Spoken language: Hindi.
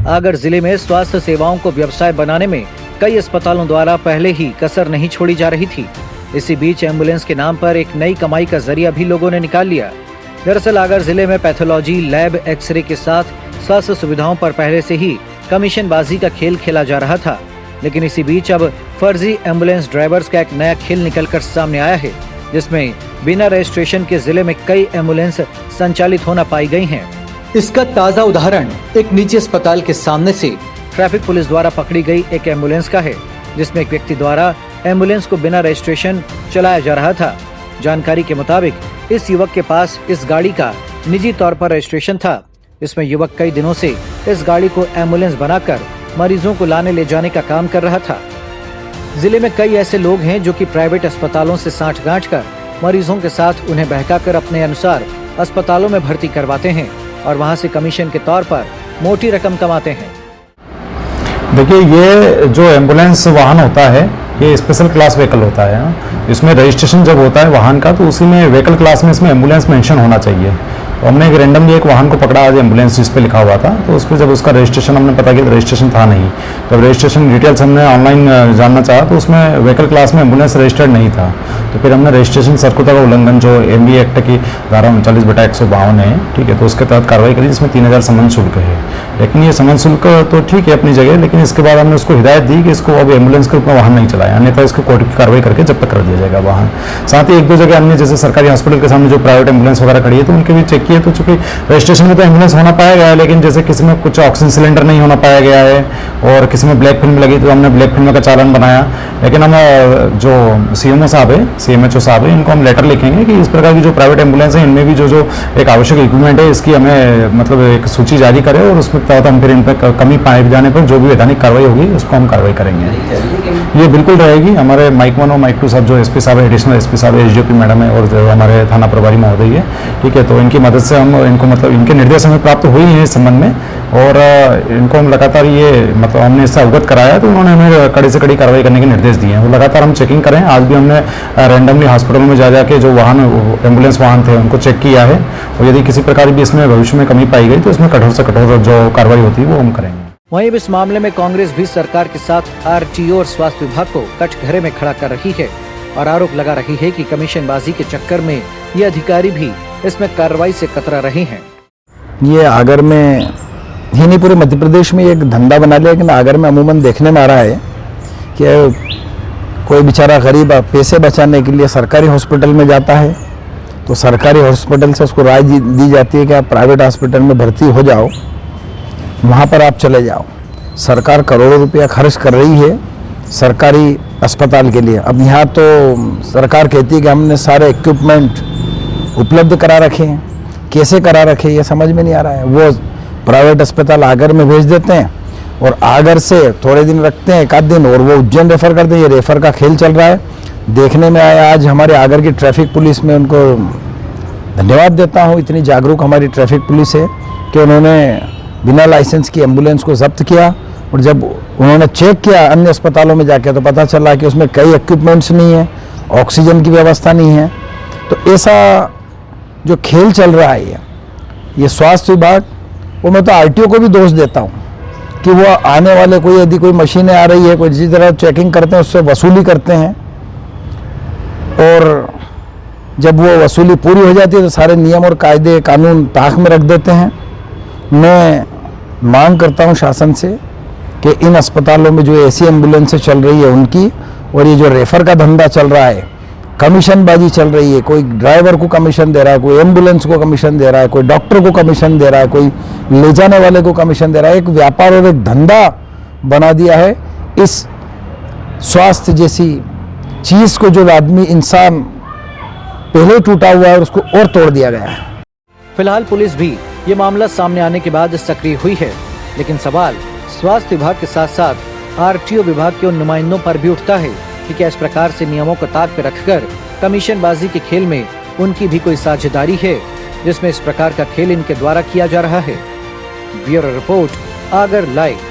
आगर जिले में स्वास्थ्य सेवाओं को व्यवसाय बनाने में कई अस्पतालों द्वारा पहले ही कसर नहीं छोड़ी जा रही थी। इसी बीच एम्बुलेंस के नाम पर एक नई कमाई का जरिया भी लोगों ने निकाल लिया। दरअसल आगर जिले में पैथोलॉजी लैब, एक्सरे के साथ स्वास्थ्य सुविधाओं पर पहले से ही कमीशनबाजी का खेल खेला जा रहा था। लेकिन इसी बीच अब फर्जी एम्बुलेंस ड्राइवर्स का एक नया खेल निकलकर सामने आया है, जिसमें बिना रजिस्ट्रेशन के जिले में कई एम्बुलेंस संचालित होना पाई गई हैं। इसका ताजा उदाहरण एक निजी अस्पताल के सामने से ट्रैफिक पुलिस द्वारा पकड़ी गई एक एम्बुलेंस का है, जिसमें एक व्यक्ति द्वारा एम्बुलेंस को बिना रजिस्ट्रेशन चलाया जा रहा था। जानकारी के मुताबिक इस युवक के पास इस गाड़ी का निजी तौर पर रजिस्ट्रेशन था। इसमें युवक कई दिनों से इस गाड़ी को एम्बुलेंस बनाकर मरीजों को लाने ले जाने का काम कर रहा था। जिले में कई ऐसे लोग हैं जो कि प्राइवेट अस्पतालों से साठगांठ कर मरीजों के साथ उन्हें बहकाकर अपने अनुसार अस्पतालों में भर्ती करवाते हैं और वहां से कमीशन के तौर पर मोटी रकम कमाते हैं। देखिए, ये जो एम्बुलेंस वाहन होता है ये स्पेशल क्लास व्हीकल होता है। इसमें रजिस्ट्रेशन जब होता है वाहन का तो उसी में व्हीकल क्लास में इसमें एम्बुलेंस मेंशन होना चाहिए। तो हमने एक रेंडमली एक वाहन को पकड़ा आज एम्बुलेंस जिस पे लिखा हुआ था, तो उस पर जब उसका रजिस्ट्रेशन हमने पता किया तो रजिस्ट्रेशन था नहीं। जब रजिस्ट्रेशन डिटेल्स हमने ऑनलाइन जानना चाहा तो उसमें व्हीकल क्लास में एम्बुलेंस रजिस्टर्ड नहीं था। तो फिर हमने रजिस्ट्रेशन सर्कुलर का उल्लंघन जो MB एक्ट की धारा 39/152 है, ठीक है, तो उसके तहत कार्रवाई करी, जिसमें 3000 समन शुल्क है। लेकिन ये समन शुल्क तो ठीक है अपनी जगह, लेकिन इसके बाद हमने उसको हिदायत दी कि इसको अब एम्बुलेंस के रूप में वाहन नहीं चलाया, अन्यथा इसको कोर्ट की कार्रवाई करके जब्त कर दिया जाएगा वाहन। साथ ही एक दो जगह अन्य जैसे सरकारी हॉस्पिटल के सामने जो प्राइवेट एम्बुलेंस वगैरह खड़ी है तो उनके भी चेक किए, तो चूंकि रजिस्ट्रेशन में तो एम्बुलेंस होना पाया गया है, लेकिन जैसे किसी में कुछ ऑक्सीजन सिलेंडर नहीं होना पाया गया है और किसी में ब्लैक फिल्म लगी तो हमने ब्लैक फिल्म का चालान बनाया। लेकिन हम जो CMO साहब है, CMHO साहब है, इनको हम लेटर लिखेंगे कि इस प्रकार की जो प्राइवेट एम्बुलेंस है इनमें भी जो एक आवश्यक इक्विपमेंट है इसकी हमें मतलब एक सूची जारी करें और उसमें तहत हम फिर इन पर कमी पाए जाने पर जो भी वैधानिक कार्रवाई होगी उसको हम कार्रवाई करेंगे। ये बिल्कुल रहेगी। हमारे माइक 1 और माइक 2 साहब जो SP साहब है, एडिशनल SP साहब है, SDOP मैडम है और जो हमारे थाना प्रभारी महोदय है, ठीक है, तो इनकी मदद से हम इनको मतलब इनके निर्देश हमें प्राप्त हुई हैं इस संबंध में और इनको हम लगातार ये मतलब हमने इससे अवगत कराया तो उन्होंने हमें कड़ी से कड़ी कार्रवाई करने के निर्देश दिए हैं। वो लगातार हम चेकिंग करें। आज भी हमने रैंडमली हॉस्पिटलों में जा के जो वाहन एम्बुलेंस वाहन थे उनको चेक किया है और यदि किसी प्रकार भी इसमें भविष्य में कमी पाई गई तो इसमें कठोर से कठोर जो कार्रवाई होती है वो हम करेंगे। वहीं इस मामले में कांग्रेस भी सरकार के साथ RTO और स्वास्थ्य विभाग को कटघरे में खड़ा कर रही है और आरोप लगा रही है कि कमीशनबाजी के चक्कर में ये अधिकारी भी इसमें कार्रवाई से कतरा रहे हैं। ये आगर में ही नहीं पूरे मध्य प्रदेश में एक धंधा बना लिया, लेकिन आगर में अमूमन देखने में आ रहा है कि कोई बेचारा गरीब पैसे बचाने के लिए सरकारी हॉस्पिटल में जाता है तो सरकारी हॉस्पिटल से उसको राय दी जाती है कि आप प्राइवेट हॉस्पिटल में भर्ती हो जाओ, वहाँ पर आप चले जाओ। सरकार करोड़ों रुपया खर्च कर रही है सरकारी अस्पताल के लिए। अब यहाँ तो सरकार कहती है कि हमने सारे इक्विपमेंट उपलब्ध करा रखे हैं, कैसे करा रखे ये समझ में नहीं आ रहा है। वो प्राइवेट अस्पताल आगर में भेज देते हैं और आगर से थोड़े दिन रखते हैं, एक आध दिन, और वो उज्जैन रेफर करते हैं। ये रेफर का खेल चल रहा है। देखने में आया आज हमारे आगर की ट्रैफिक पुलिस में, उनको धन्यवाद देता हूँ, इतनी जागरूक हमारी ट्रैफिक पुलिस है कि उन्होंने बिना लाइसेंस की एम्बुलेंस को जब्त किया और जब उन्होंने चेक किया अन्य अस्पतालों में जाके तो पता चला कि उसमें कई इक्विपमेंट्स नहीं है, ऑक्सीजन की व्यवस्था नहीं है। तो ऐसा जो खेल चल रहा है ये स्वास्थ्य विभाग, वो मैं तो RTO को भी दोष देता हूँ कि वो आने वाले कोई यदि कोई मशीनें आ रही है कोई जिस तरह चेकिंग करते हैं उससे वसूली करते हैं और जब वो वसूली पूरी हो जाती है तो सारे नियम और कायदे कानून ताक में रख देते हैं। मैं मांग करता हूं शासन से कि इन अस्पतालों में जो ऐसी एम्बुलेंसें चल रही है उनकी, और ये जो रेफर का धंधा चल रहा है, कमीशनबाजी चल रही है, कोई ड्राइवर को कमीशन दे रहा है, कोई एम्बुलेंस को कमीशन दे रहा है, कोई डॉक्टर को कमीशन दे रहा है, कोई ले जाने वाले को कमीशन दे रहा है, एक व्यापार और एक धंधा बना दिया है। इस स्वास्थ्य जैसी चीज को जो आदमी इंसान पहले टूटा हुआ है उसको और तोड़ दिया गया है। फिलहाल पुलिस भी ये मामला सामने आने के बाद सक्रिय हुई है, लेकिन सवाल स्वास्थ्य विभाग के साथ साथ RTO विभाग के उन नुमाइंदों पर भी उठता है कि क्या इस प्रकार से नियमों को ताक पे रखकर कमीशनबाजी के खेल में उनकी भी कोई साझेदारी है, जिसमें इस प्रकार का खेल इनके द्वारा किया जा रहा है। Bureau report, Agar live.